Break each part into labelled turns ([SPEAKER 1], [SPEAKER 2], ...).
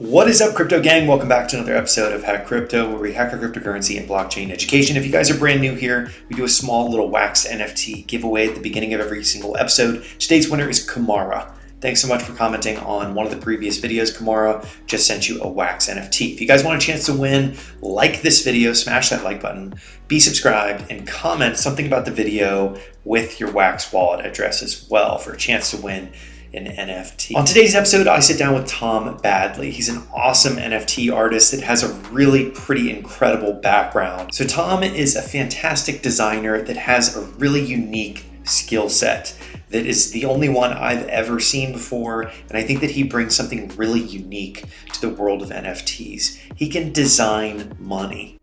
[SPEAKER 1] What is up, crypto gang? Welcome back to another episode of Hack Crypto, where we hack our cryptocurrency and blockchain education. If you guys are brand new here, we do a small little wax NFT giveaway at the beginning of every single episode. Today's winner is Kamara. Thanks so much for commenting on one of the previous videos. Kamara just sent you a wax NFT. If you guys want a chance to win, like this video, smash that like button, be subscribed, and comment something about the video with your wax wallet address as well for a chance to win an NFT. On today's episode, I sit down with Tom Badley. He's an awesome NFT artist that has a really pretty incredible background. So Tom is a fantastic designer that has a really unique skill set that is the only one I've ever seen before, and I think that he brings something really unique to the world of NFTs. He can design money.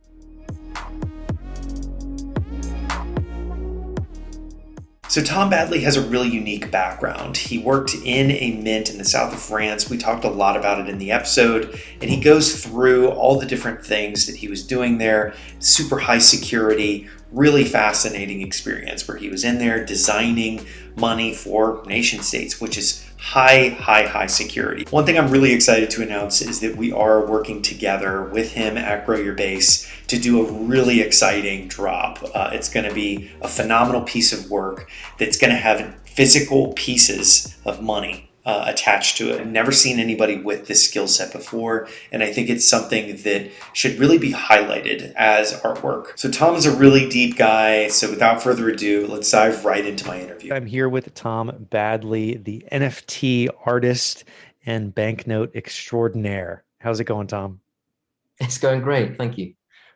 [SPEAKER 1] So Tom Badley has a really unique background. He worked in a mint in the south of France. We talked a lot about it in the episode, and he goes through all the different things that he was doing there. Super high security, really fascinating experience where he was in there designing money for nation states, which is high security. One thing I'm really excited to announce is that we are working together with him at Grow Your Base to do a really exciting drop. It's going to be a phenomenal piece of work that's going to have physical pieces of money attached to it. I've never seen anybody with this skill set before, and I think it's something that should really be highlighted as artwork. So Tom is a really deep guy, so without further ado, let's dive right into my interview. I'm here with Tom Badley, the NFT artist and banknote extraordinaire. How's it going, Tom?
[SPEAKER 2] It's going great, thank you.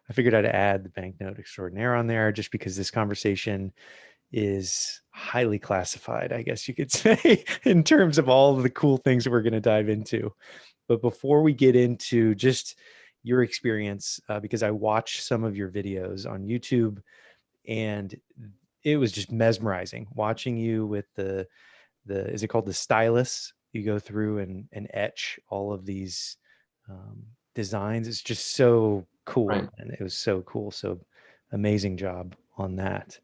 [SPEAKER 1] I figured I'd add the banknote extraordinaire on there just because this conversation is highly classified, I guess you could say, in terms of all of the cool things that we're going to dive into. But before we get into just your experience, because I watched some of your videos on YouTube, and it was just mesmerizing watching you with the is it called the stylus? You go through and etch all of these designs. It's just so cool,
[SPEAKER 2] Right.
[SPEAKER 1] and it was so cool. So amazing job on that.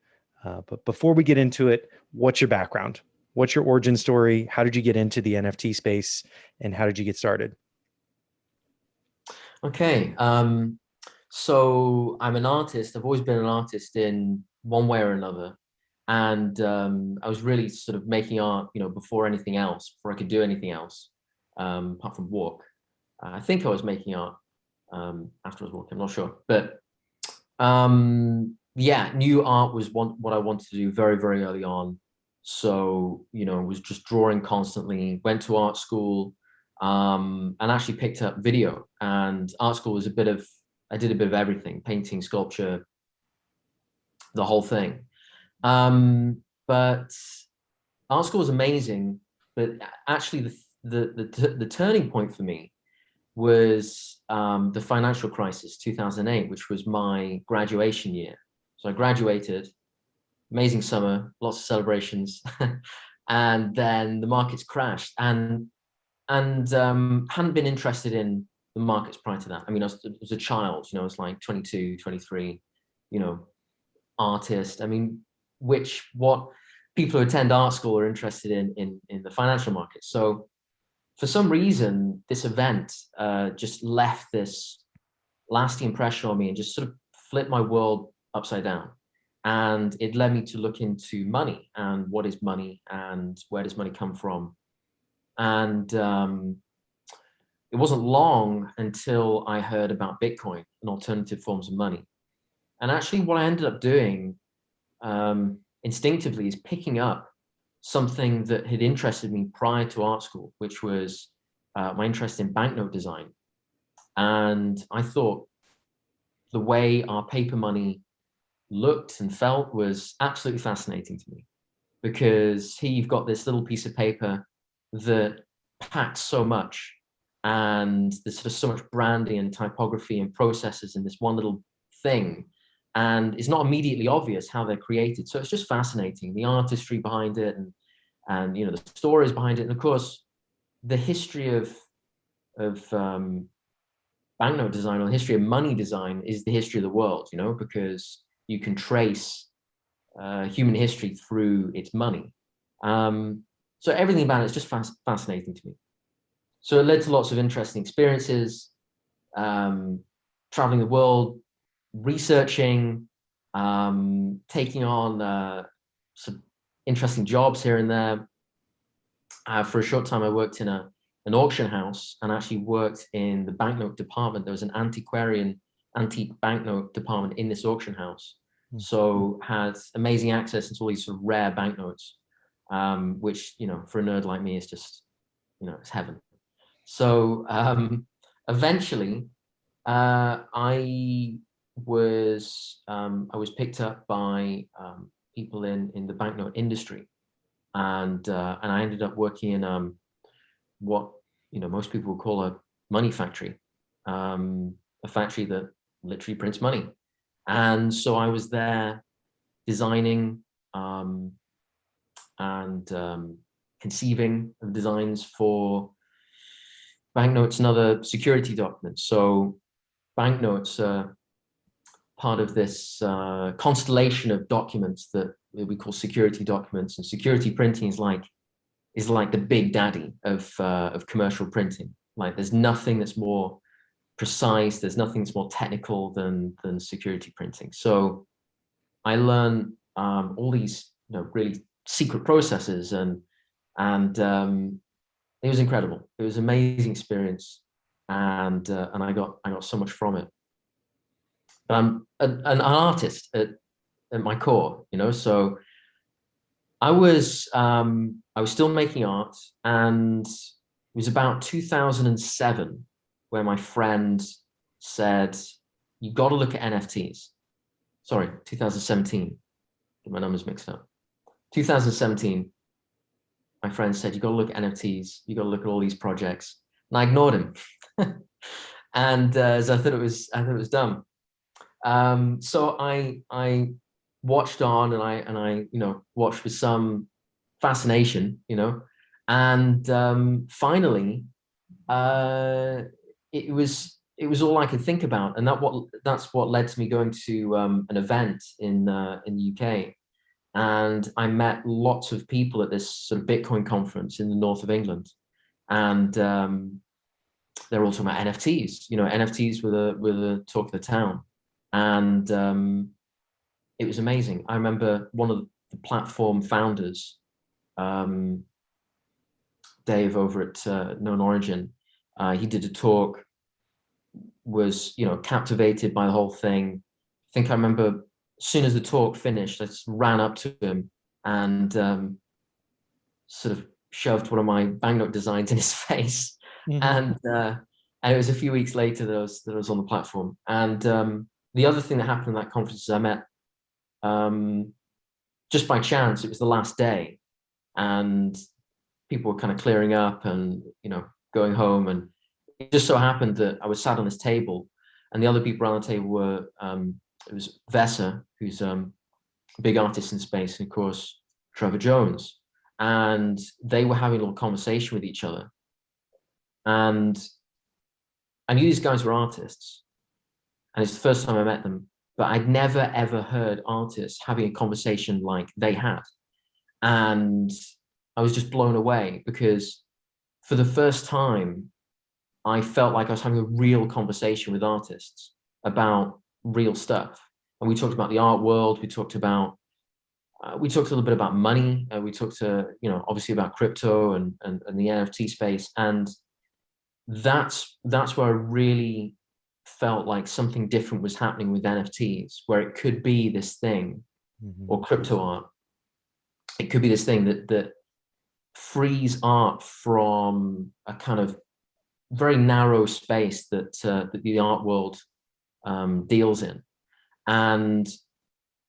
[SPEAKER 1] But before we get into it, what's your background? What's your origin story? How did you get into the NFT space, and how did you get started?
[SPEAKER 2] Okay, so I'm an artist. I've always been an artist in one way or another. And I was really sort of making art, before anything else, before I could do anything else, apart from walk. I think I was making art after I was walking, I'm not sure. But yeah, new art was what I wanted to do very, very early on. So, was just drawing constantly, went to art school, and actually picked up video. And art school was I did a bit of everything: painting, sculpture, the whole thing. But art school was amazing. But actually, the turning point for me was the financial crisis, 2008, which was my graduation year. So I graduated, amazing summer, lots of celebrations, and then the markets crashed, and hadn't been interested in the markets prior to that. I mean, I was a child, I was like 22, 23, artist. I mean, what people who attend art school are interested in the financial markets. So for some reason, this event just left this lasting impression on me and just sort of flipped my world upside down. And it led me to look into money and what is money and where does money come from. And it wasn't long until I heard about Bitcoin and alternative forms of money. And actually what I ended up doing instinctively is picking up something that had interested me prior to art school, which was my interest in banknote design. And I thought the way our paper money looked and felt was absolutely fascinating to me, because here you've got this little piece of paper that packs so much, and there's sort of so much branding and typography and processes in this one little thing, and it's not immediately obvious how they're created. So it's just fascinating, the artistry behind it, and the stories behind it, and of course the history of banknote design, or the history of money design, is the history of the world, because you can trace human history through its money. So everything about it is just fascinating to me. So it led to lots of interesting experiences, traveling the world, researching, taking on some interesting jobs here and there. For a short time, I worked in an auction house and actually worked in the banknote department. There was an antiquarian, antique banknote department in this auction house. So had amazing access to all these sort of rare banknotes, which, you know, for a nerd like me is just, you know, it's heaven. So eventually, I was picked up by people in the banknote industry, and I ended up working in what, you know, most people would call a money factory, a factory that literally prints money. And so I was there designing and conceiving of designs for banknotes and other security documents. So banknotes are part of this constellation of documents that we call security documents, and security printing is like the big daddy of commercial printing. Like there's nothing that's more precise, there's nothing that's more technical than security printing. So I learned all these, you know, really secret processes, and it was incredible. It was an amazing experience, and I got so much from it. But I'm an artist at my core, you know. So I was still making art, and it was about 2007 where my friend said, "You got to look at NFTs." Sorry, 2017. Get my numbers mixed up. 2017. My friend said, "You got to look at NFTs. You got to look at all these projects," and I ignored him, and as I thought it was dumb. So I watched on, and I you know, watched with some fascination, you know, and finally it was all I could think about, and that's what led to me going to an event in the UK, and I met lots of people at this sort of Bitcoin conference in the north of England, and they're all talking about NFTs. You know, NFTs were the talk of the town, and it was amazing. I remember one of the platform founders, Dave over at Known Origin, he did a talk, was, you know, captivated by the whole thing. I think I remember as soon as the talk finished, I just ran up to him and sort of shoved one of my banknote designs in his face. And it was a few weeks later that I was on the platform. And the other thing that happened at that conference is I met, just by chance, it was the last day, and people were kind of clearing up and, you know, going home, and it just so happened that I was sat on this table, and the other people around the table were it was Vesa, who's a big artist in space, and of course Trevor Jones, and they were having a little conversation with each other, and I knew these guys were artists, and it's the first time I met them, but I'd never ever heard artists having a conversation like they had, and I was just blown away, because for the first time I felt like I was having a real conversation with artists about real stuff. And we talked about the art world. We talked a little bit about money. We talked you know, obviously about crypto and the NFT space. And that's where I really felt like something different was happening with NFTs, where it could be this thing, or crypto art. It could be this thing that frees art from a kind of very narrow space that the art world deals in. And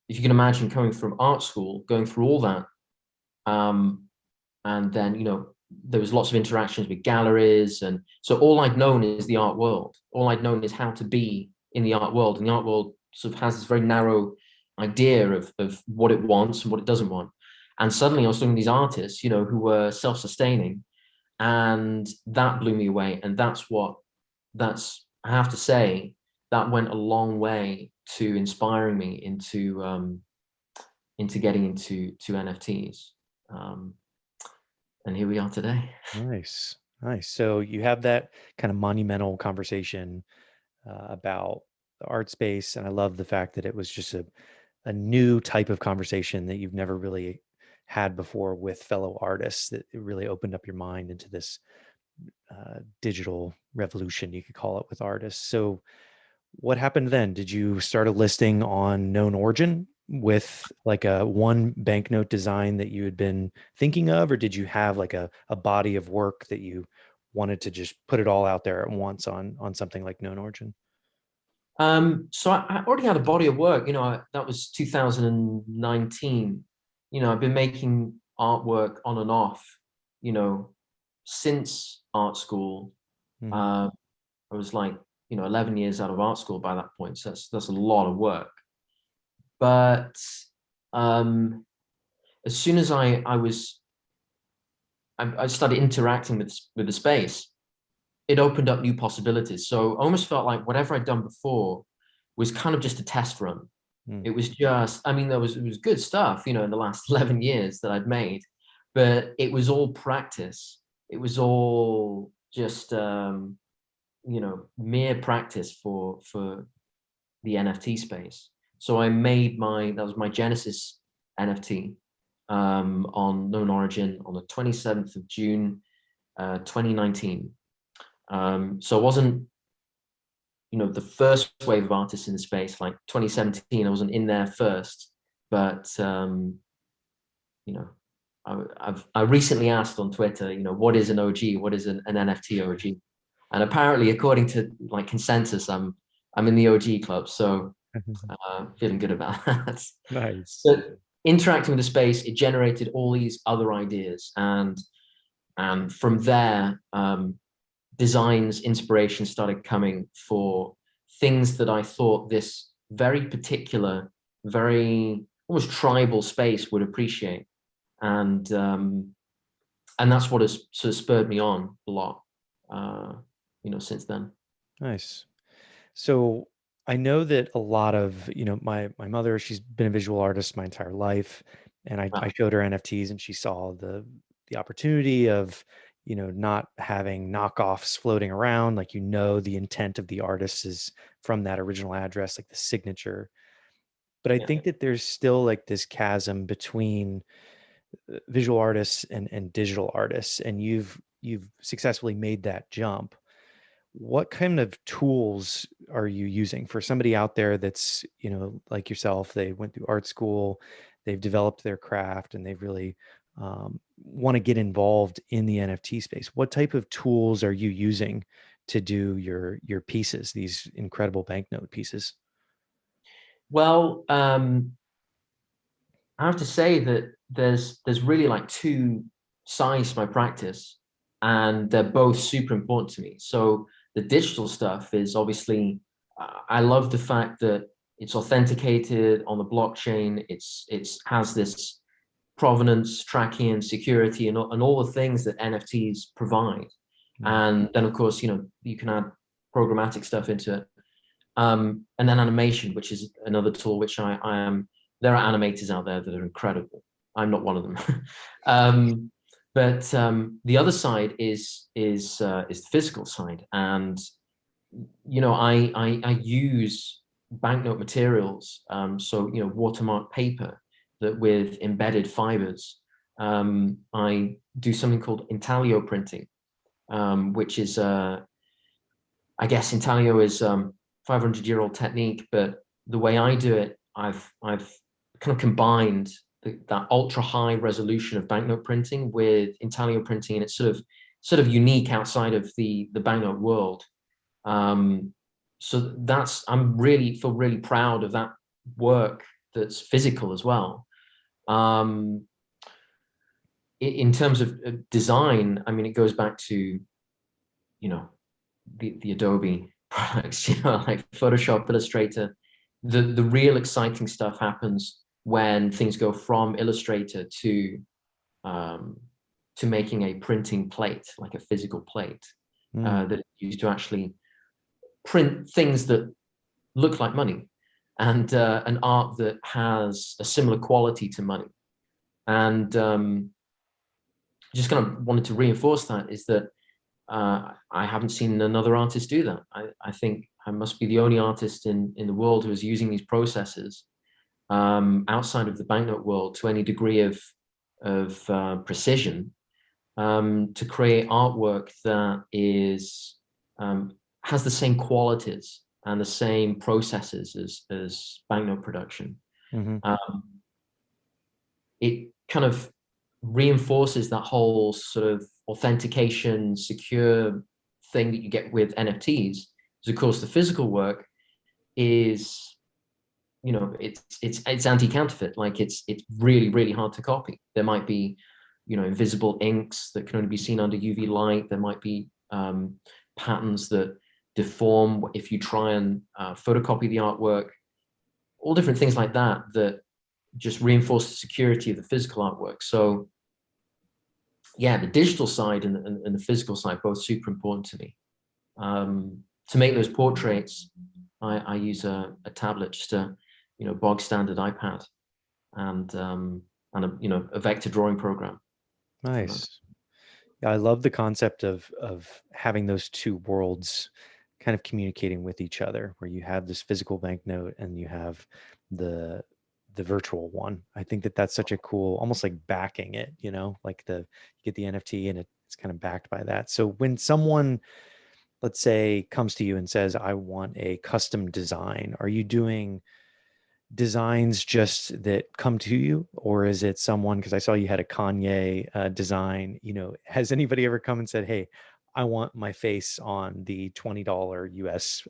[SPEAKER 2] if you can imagine coming from art school, going through all that, and then, you know, there was lots of interactions with galleries, and so all I'd known is the art world. All I'd known is how to be in the art world, and the art world sort of has this very narrow idea of what it wants and what it doesn't want. And suddenly I was looking at these artists, you know, who were self-sustaining, and that blew me away. And I have to say, that went a long way to inspiring me into getting into NFTs. And here we are today.
[SPEAKER 3] Nice. Nice. So you have that kind of monumental conversation about the art space, and I love the fact that it was just a new type of conversation that you've never really had before with fellow artists. That it really opened up your mind into this digital revolution, you could call it, with artists. So what happened then? Did you start a listing on Known Origin with like a one banknote design that you had been thinking of, or did you have like a body of work that you wanted to just put it all out there at once on something like Known Origin?
[SPEAKER 2] So I already had a body of work, that was 2019. I've been making artwork on and off, you know, since art school.
[SPEAKER 3] Mhm.
[SPEAKER 2] Uh, I was like, 11 years out of art school by that point. So that's a lot of work. But um, as soon as I started interacting with the space, it opened up new possibilities. So I almost felt like whatever I'd done before was kind of just a test run.
[SPEAKER 3] Mm.
[SPEAKER 2] It was just, I mean, it was good stuff, in the last 11 years that I'd made, but it was all practice. It was all just, mere practice for the NFT space. So I made that was my Genesis NFT on Known Origin on the 27th of June, 2019. So it wasn't, the first wave of artists in the space, like 2017, I wasn't in there first, but, you know, I recently asked on Twitter, what is an OG? What is an NFT OG? And apparently, according to like consensus, I'm in the OG club. So feeling good about that.
[SPEAKER 3] Nice.
[SPEAKER 2] So interacting with the space, it generated all these other ideas, and from there, designs, inspiration started coming for things that I thought this very particular, very almost tribal space would appreciate, and that's what has sort of spurred me on a lot, since then.
[SPEAKER 3] Nice. So I know that a lot of, my mother, she's been a visual artist my entire life. And I
[SPEAKER 2] Wow.
[SPEAKER 3] showed her NFTs and she saw the opportunity of, not having knockoffs floating around. Like, the intent of the artist is from that original address, like the signature. But I
[SPEAKER 2] Yeah.
[SPEAKER 3] think that there's still like this chasm between visual artists and digital artists. And you've successfully made that jump. What kind of tools are you using for somebody out there that's, like yourself, they went through art school, they've developed their craft, and they've really want to get involved in the NFT space? What type of tools are you using to do your pieces, these incredible banknote pieces?
[SPEAKER 2] Well, I have to say that there's really like two sides to my practice, and they're both super important to me. So the digital stuff is obviously, I love the fact that it's authenticated on the blockchain. It's has this provenance tracking and security and all the things that NFTs provide.
[SPEAKER 3] Mm.
[SPEAKER 2] And then of course, you can add programmatic stuff into it. And then animation, which is another tool which I am. There are animators out there that are incredible. I'm not one of them. But the other side is the physical side, and I use banknote materials, so watermark paper that with embedded fibers. I do something called intaglio printing, which is I guess intaglio is 500-year-old technique, but the way I do it, I've kind of combined that ultra high resolution of banknote printing with intaglio printing, and it's sort of unique outside of the banknote world. So I'm really feel really proud of that work that's physical as well. Um, in terms of design, I mean, it goes back to you know the Adobe products, like Photoshop, Illustrator. The real exciting stuff happens when things go from Illustrator um, to making a printing plate, like a physical plate
[SPEAKER 3] Mm.
[SPEAKER 2] that is used to actually print things that look like money, and an art that has a similar quality to money. And just kind of wanted to reinforce that is that I haven't seen another artist do that. I think I must be the only artist in the world who is using these processes outside of the banknote world to any degree of precision to create artwork that is has the same qualities and the same processes as banknote production.
[SPEAKER 3] Mm-hmm.
[SPEAKER 2] It kind of reinforces that whole sort of authentication, secure thing that you get with NFTs. Because of course, the physical work is, you know, it's anti-counterfeit. Like it's really hard to copy. There might be, you know, invisible inks that can only be seen under UV light. There might be patterns that deform if you try and photocopy the artwork. All different things like that that just reinforce the security of the physical artwork. So yeah, the digital side and the physical side both super important to me. To make those portraits, I use a tablet, just a, you know, bog standard iPad, and a, you know, a vector drawing program.
[SPEAKER 3] Nice. Yeah, I love the concept of having those two worlds kind of communicating with each other, where you have this physical banknote and you have the virtual one. I think that that's such a cool, almost like backing it, you know, like you get the NFT and it's kind of backed by that. So when someone, let's say, comes to you and says, I want a custom design, are you doing designs just that come to you, or is it someone, because I saw you had a Kanye design, you know, has anybody ever come and said, hey, I want my face on the $20 US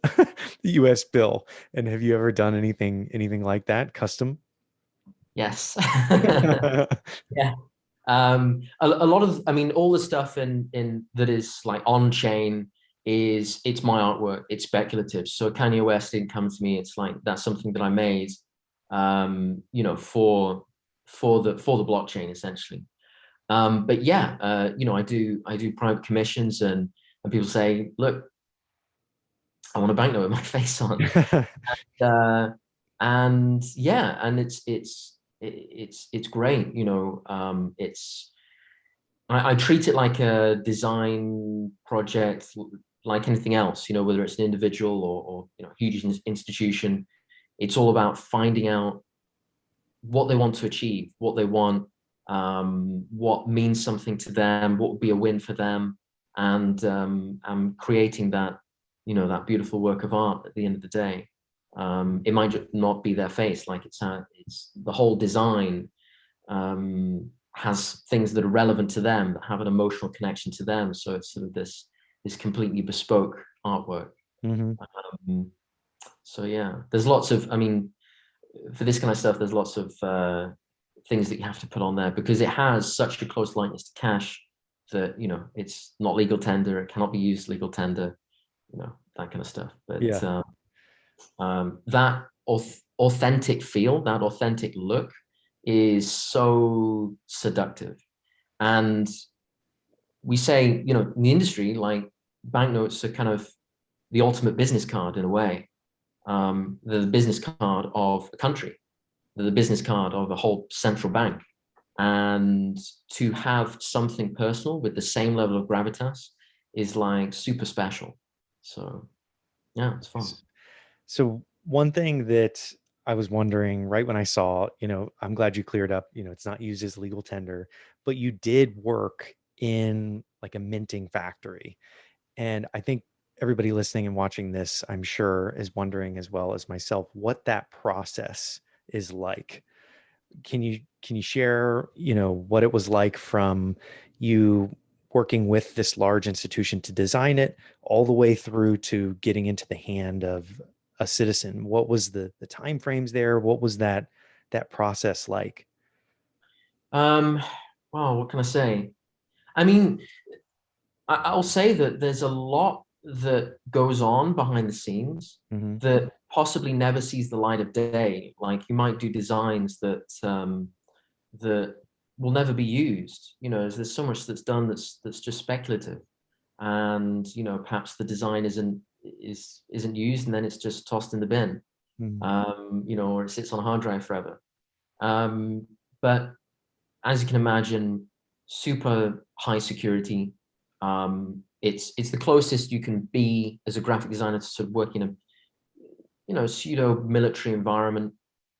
[SPEAKER 3] US bill? And have you ever done anything like that custom?
[SPEAKER 2] Yes. Yeah. A lot of, I mean, all the stuff in that is like on chain it's my artwork. It's speculative. So Kanye West didn't come to me. It's like that's something that I made, you know, for the blockchain essentially. But yeah, you know, I do private commissions, and people say, look, I want a banknote with my face on. uh, and yeah, and it's great, you know. I treat it like a design project, like anything else, you know, whether it's an individual or you know, huge institution. It's all about finding out what they want to achieve, what they want, what means something to them, what would be a win for them, and creating that, you know, that beautiful work of art at the end of the day. It might just not be their face, like it's the whole design has things that are relevant to them, that have an emotional connection to them. So it's sort of this completely bespoke artwork.
[SPEAKER 3] Mm-hmm.
[SPEAKER 2] So yeah, there's lots of, I mean, for this kind of stuff, there's lots of things that you have to put on there because it has such a close likeness to cash that, you know, it's not legal tender, it cannot be used legal tender, you know, that kind of stuff. But
[SPEAKER 3] Yeah.
[SPEAKER 2] that authentic feel, that authentic look is so seductive. And we say, you know, in the industry, like banknotes are kind of the ultimate business card in a way. They're the business card of a country. They're the business card of a whole central bank. And to have something personal with the same level of gravitas is like super special. So yeah, it's fun.
[SPEAKER 3] So one thing that I was wondering right when I saw, you know, I'm glad you cleared up, you know, it's not used as legal tender, but you did work in like a minting factory. And I think everybody listening and watching this, I'm sure, is wondering as well as myself what that process is like. Can you share, you know, what it was like from you working with this large institution to design it all the way through to getting into the hand of a citizen? What was the time frames there? What was that process like?
[SPEAKER 2] Um, wow, what can I say? I mean, I'll say that there's a lot that goes on behind the scenes
[SPEAKER 3] Mm-hmm.
[SPEAKER 2] that possibly never sees the light of day. Like you might do designs that will never be used. You know, there's so much that's done that's just speculative, and you know, perhaps the design isn't used, and then it's just tossed in the bin.
[SPEAKER 3] Mm-hmm.
[SPEAKER 2] You know, or it sits on a hard drive forever. But as you can imagine, super high security, it's the closest you can be as a graphic designer to sort of work in a, you know, pseudo military environment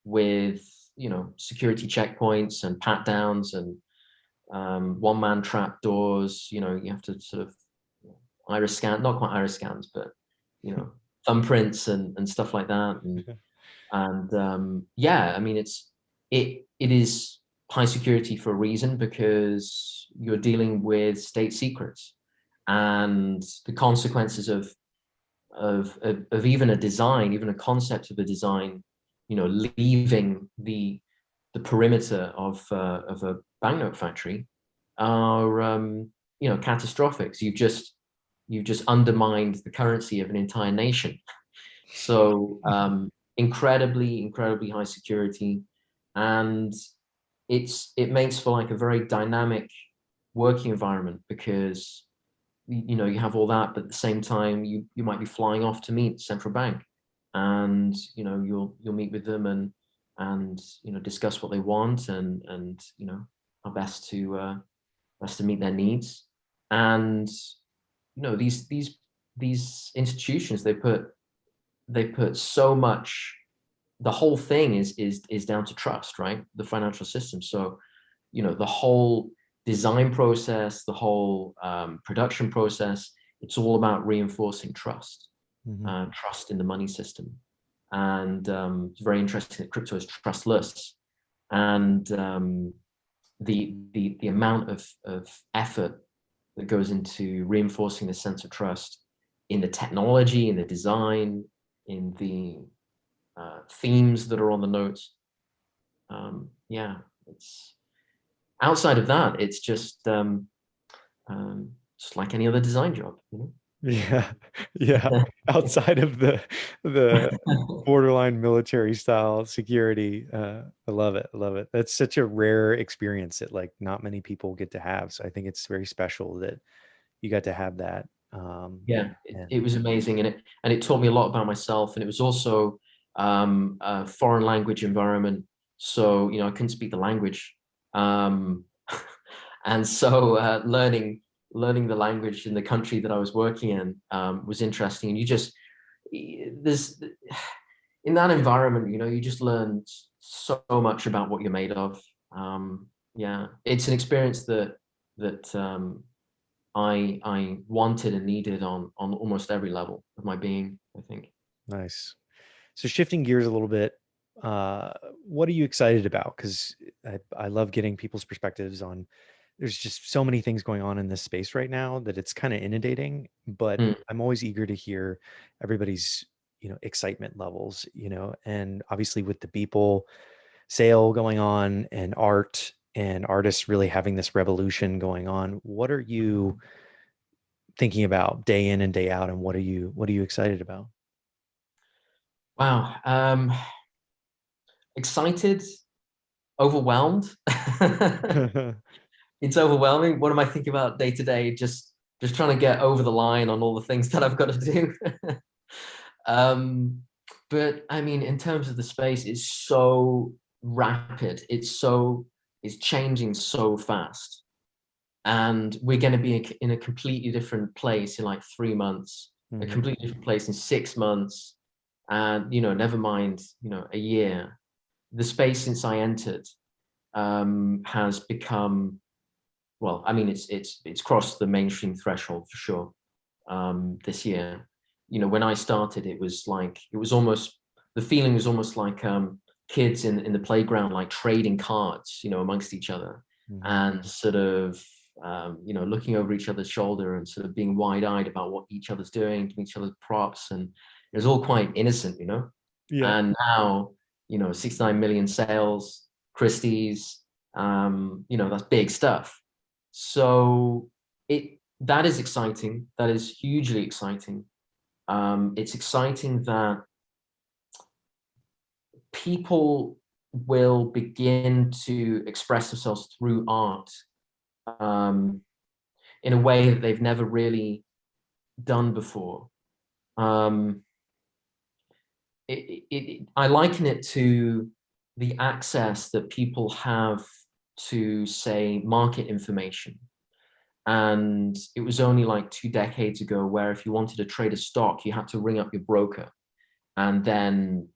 [SPEAKER 2] with, you know, security checkpoints and pat downs and one-man trap doors. You know, you have to sort of iris scan, not quite iris scans, but, you know, thumbprints and stuff like that. And yeah, I mean, it is high security for a reason, because you're dealing with state secrets, and the consequences of even a design, even a concept of a design, you know, leaving the perimeter of a banknote factory are, you know, catastrophic. So you've just undermined the currency of an entire nation. So incredibly high security, and it makes for like a very dynamic working environment, because you know, you have all that, but at the same time you might be flying off to meet central bank, and you know, you'll meet with them and you know, discuss what they want, and you know, our best to meet their needs. And you know, these institutions, they put so much, the whole thing is down to trust, right? The financial system. So, you know, the whole design process, the whole production process, it's all about reinforcing trust, trust in the money system. And it's very interesting that crypto is trustless. And the amount of effort that goes into reinforcing the sense of trust in the technology, in the design, in the themes that are on the notes. Yeah, it's outside of that, it's just like any other design job, you know?
[SPEAKER 3] Yeah, yeah. Outside of the borderline military style security, I love it. I love it. That's such a rare experience that like not many people get to have. So I think it's very special that you got to have that.
[SPEAKER 2] Yeah,
[SPEAKER 3] And
[SPEAKER 2] it was amazing, and it taught me a lot about myself. And it was also a foreign language environment, so you know, I couldn't speak the language, and so learning the language in the country that I was working in was interesting. And you just, there's, in that environment, you know, you just learn so much about what you're made of. Yeah, it's an experience that I wanted and needed on almost every level of my being, I think.
[SPEAKER 3] nice. So shifting gears a little bit, what are you excited about? Because I love getting people's perspectives on. There's just so many things going on in this space right now that it's kind of inundating. But
[SPEAKER 2] Mm.
[SPEAKER 3] I'm always eager to hear everybody's, you know, excitement levels. You know, and obviously with the Beeple sale going on and art and artists really having this revolution going on, what are you thinking about day in and day out, and what are you excited about?
[SPEAKER 2] Wow. Excited, overwhelmed. It's overwhelming. What am I thinking about day to day? Just trying to get over the line on all the things that I've got to do. um, but I mean, in terms of the space, it's so rapid. It's changing so fast, and we're going to be in a completely different place in like 3 months, a
[SPEAKER 3] Mhm.
[SPEAKER 2] completely different place in 6 months, and you know, never mind, you know, a year. The space since I entered has become, well, I mean, it's crossed the mainstream threshold for sure. This year, you know, when I started, it was almost, the feeling was almost like kids in the playground, like trading cards, you know, amongst each other,
[SPEAKER 3] Mhm.
[SPEAKER 2] and sort of you know, looking over each other's shoulder and sort of being wide-eyed about what each other's doing, giving each other props, and it was all quite innocent, you know.
[SPEAKER 3] Yeah.
[SPEAKER 2] And now, you know, 69 million sales, Christie's, you know, that's big stuff. So that is exciting. That is hugely exciting. It's exciting that people will begin to express themselves through art um, in a way that they've never really done before. Um, I liken it to the access that people have to, say, market information. And it was only like 2 decades ago where if you wanted to trade a stock, you had to ring up your broker and then,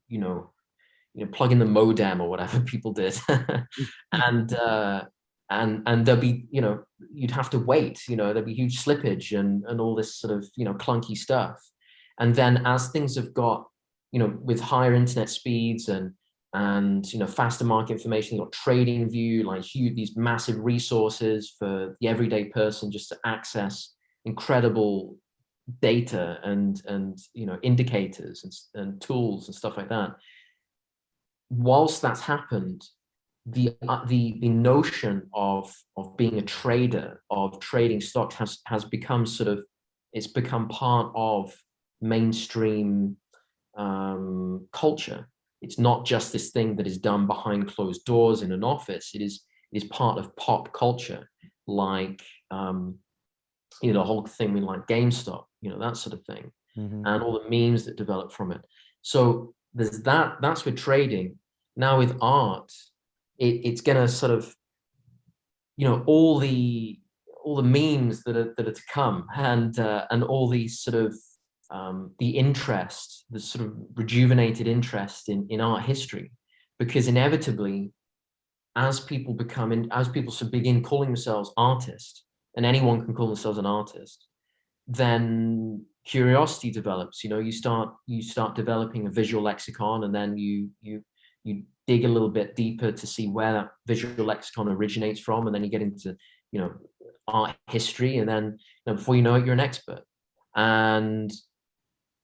[SPEAKER 2] plug in the modem or whatever people did. and there'll be, you'd have to wait, there'd be huge slippage and all this sort of, clunky stuff. And then as things have got, with higher internet speeds and faster market information, you've got trading view, like huge, these massive resources for the everyday person just to access incredible data and indicators and tools and stuff like that. Whilst that's happened, the notion of being a trader, of trading stocks has become it's become part of mainstream culture. It's not just this thing that is done behind closed doors in an office. It is part of pop culture, like the whole thing with like GameStop, that sort of thing, and all the memes that develop from it. So there's that's with trading. Now with art, it's gonna sort of, all the memes that are to come, and all these sort of the interest, the sort of rejuvenated interest in art history, because inevitably, as people begin calling themselves artists, and anyone can call themselves an artist, then curiosity develops. You start developing a visual lexicon, and then you dig a little bit deeper to see where that visual lexicon originates from, and then you get into art history, and then before you know it, you're an expert. And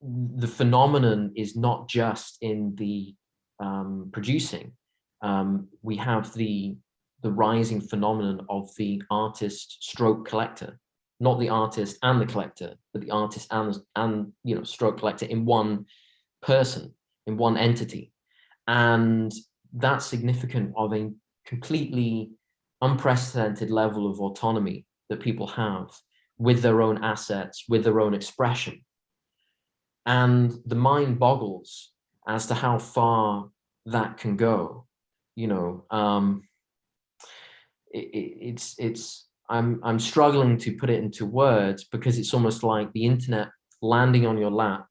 [SPEAKER 2] the phenomenon is not just in the producing. We have the rising phenomenon of the artist stroke collector, not the artist and the collector, but the artist and stroke collector in one person, in one entity. And that's significant of a completely unprecedented level of autonomy that people have with their own assets, with their own expression. And the mind boggles as to how far that can go. I'm struggling to put it into words, because it's almost like the internet landing on your lap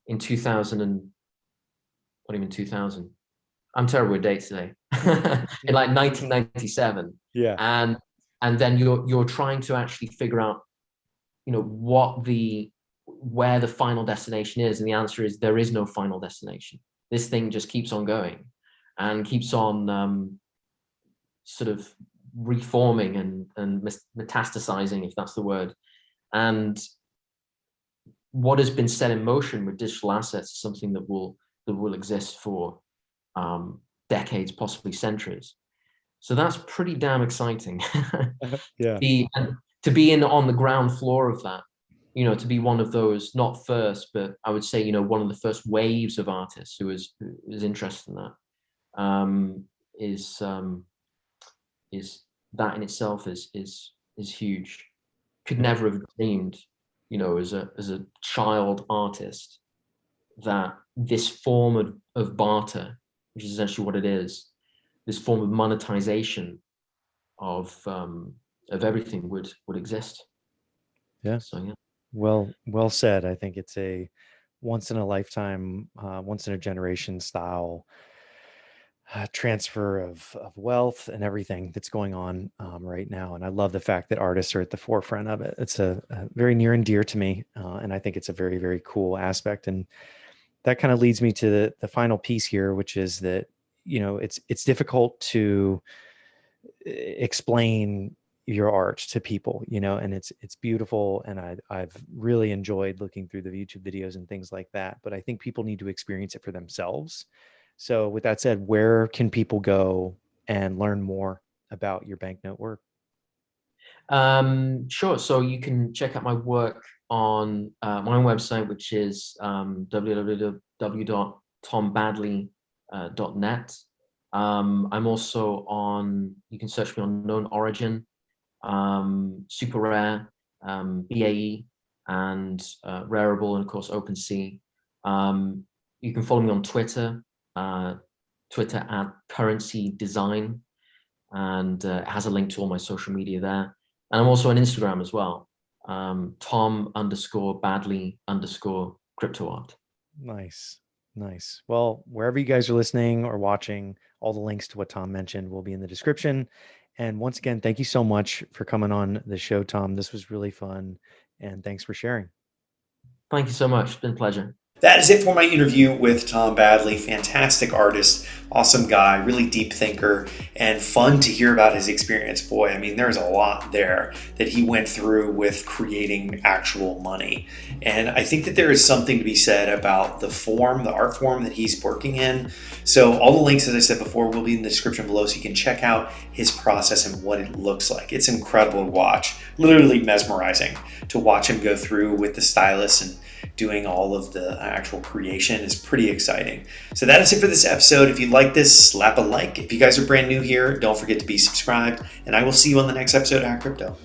[SPEAKER 2] in 2000 and what even 2000? I'm terrible with dates today. In like 1997.
[SPEAKER 3] Yeah.
[SPEAKER 2] And then you're trying to actually figure out, where the final destination is, and the answer is there is no final destination. This thing just keeps on going and keeps on sort of reforming and metastasizing, if that's the word. And what has been set in motion with digital assets is something that will exist for decades, possibly centuries. So that's pretty damn exciting.
[SPEAKER 3] Yeah.
[SPEAKER 2] To be on the ground floor of that, to be one of those, not first, but I would say, one of the first waves of artists who is interested in that, is that in itself is huge. Could never have dreamed, as a child artist, that this form of barter, which is essentially what it is, this form of monetization of everything would exist.
[SPEAKER 3] Yeah.
[SPEAKER 2] So yeah.
[SPEAKER 3] Well said. I think it's a once in a lifetime, once in a generation style transfer of wealth and everything that's going on right now. And I love the fact that artists are at the forefront of it. It's a very near and dear to me. And I think it's a very, very cool aspect. And that kind of leads me to the final piece here, which is that, it's difficult to explain your art to people, and it's beautiful. And I've really enjoyed looking through the YouTube videos and things like that, but I think people need to experience it for themselves. So with that said, where can people go and learn more about your banknote work?
[SPEAKER 2] Sure. So you can check out my work on my own website, which is www.tombadley.net. I'm also you can search me on Known Origin, Super Rare, BAE, and Rareable, and of course OpenSea. You can follow me on Twitter, Twitter at Currency Design, and it has a link to all my social media there. And I'm also on Instagram as well. Tom_Badley_crypto art.
[SPEAKER 3] Nice. Nice. Well, wherever you guys are listening or watching, all the links to what Tom mentioned will be in the description. And once again, thank you so much for coming on the show, Tom. This was really fun. And thanks for sharing.
[SPEAKER 2] Thank you so much. It's been a pleasure.
[SPEAKER 1] That is it for my interview with Tom Badley. Fantastic artist, awesome guy, really deep thinker, and fun to hear about his experience. Boy, I mean, there's a lot there that he went through with creating actual money. And I think that there is something to be said about the form, the art form that he's working in. So all the links, as I said before, will be in the description below, so you can check out his process and what it looks like. It's incredible to watch, literally mesmerizing to watch him go through with the stylus and doing all of the actual creation is pretty exciting. So that is it for this episode. If you like this, slap a like. If you guys are brand new here, don't forget to be subscribed, and I will see you on the next episode of Hack Crypto.